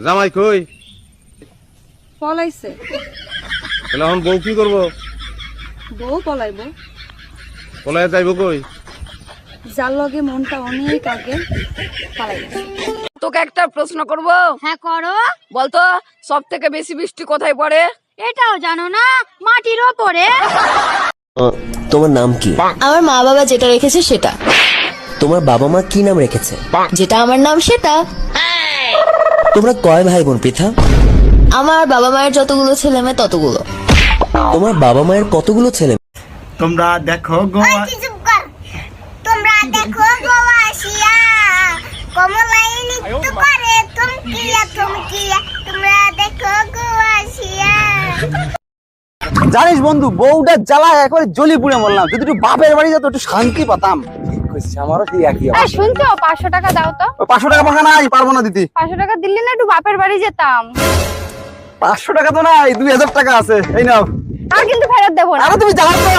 জামাই কই? পলাইছে। তাহলে এখন বউ কি করবো? বউ পলাইব। পলাইয়া যাইব কই? যার লগে মনটা অনেক আগে পালাই গেছে। তোকে একটা প্রশ্ন করব। হ্যাঁ করো। বলতো সব থেকে বেশি বৃষ্টি কোথায় পড়ে? এটাও জানো না? মাটির ওপরে। তোমার নাম কি? আমার মা বাবা যেটা রেখেছে সেটা। তোমার বাবা মা কি নাম রেখেছে? যেটা আমার নাম সেটা। তোমরা কয় ভাই বোন পৃথা? আমার বাবা মায়ের যতগুলো ছেলে মেয়ে ততগুলো। তোমার বাবা মায়ের কতগুলো ছেলে? তোমরা দেখো গোয়া, তোমরা দেখো গোয়া আসিয়া কমলাই নৃত্য করে থমকিয়া থমকিয়া তোমরা দেখো গোয়া আসিয়া। জানিস বন্ধু, বউটা জ্বালায় একবারে জ্বলি পুড়ে মরলাম। যদি একটু বাপের বাড়ি যেত একটু শান্তি পেতাম। ঠিক কইছিস, আমারও সেই একই অবস্থা। শুনছো 500 টাকা দাও তো। 500 টাকা পাকা নাই, পারবো না দিতে। 500 টাকা দিলে না একটু বাপের বাড়ি যেতাম। 500 টাকা তো নাই, 2000 টাকা আছে, এই নাও। আর কিন্তু ফেরত দেবো না। আরে তুমি জ্বালাও তো,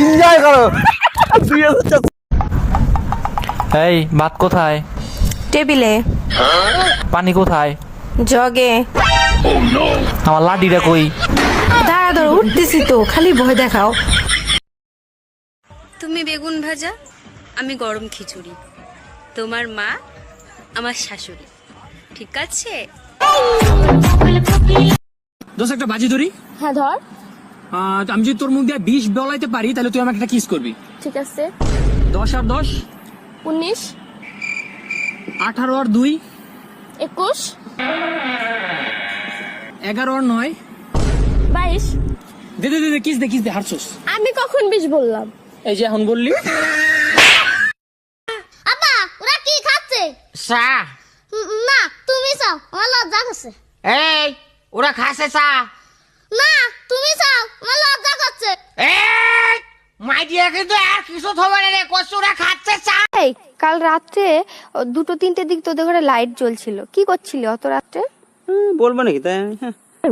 এনজয় করো। 2000 এই ভাত কোথায়? টেবিলে। পানি কোথায়? জগে। আমার লাঠিটা কই? দাঁড়া ধরো, উঠতেছি তো, খালি ভয় দেখাও। তুমি বেগুন ভাজা, আমি গরম খিচুড়ি, তোমার মা আমার শাশুড়ি, ঠিক আছে? দোষ একটা বাজি ধরি। হ্যাঁ ধর। আমি যদি তোর মুখ দিয়ে 20 বলাইতে পারি তাহলে তুই আমাকে একটা কিস করবি। ঠিক আছে। 10 আর 10 19 18 আর 2 21 11 আর 9 22। দে দে দে, কিস দে হারছস। আমি কখন 20 বললাম? এই যে এখন বললি। আব্বা ওরা কি খাচ্ছে? চা। না তুমি চাও, আমার লজ্জা করছে। এই ওরা খাসে চা। না তুমি চাও, আমার লজ্জা করছে। এই মাই দিয়া কিন্তু আর কিছু হবে না রে, কচুরা খাচ্ছে চা। এই কাল রাত্রে 2-3টের দিক তোদের ঘরে লাইট জ্বলছিল, কি করছিলি অত রাত্রে? বলবো নাকি তাই?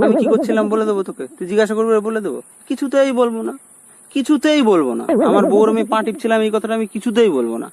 আমি কি করছিলাম বলে দেবো তোকে? তুই জিজ্ঞাসা করবি বলে দেবো? কিছুতেই বলবো না, কিছুতেই বলবো না। আমার বউর আমি পা টিপছিলাম, এই কথাটা আমি কিছুতেই বলবো না।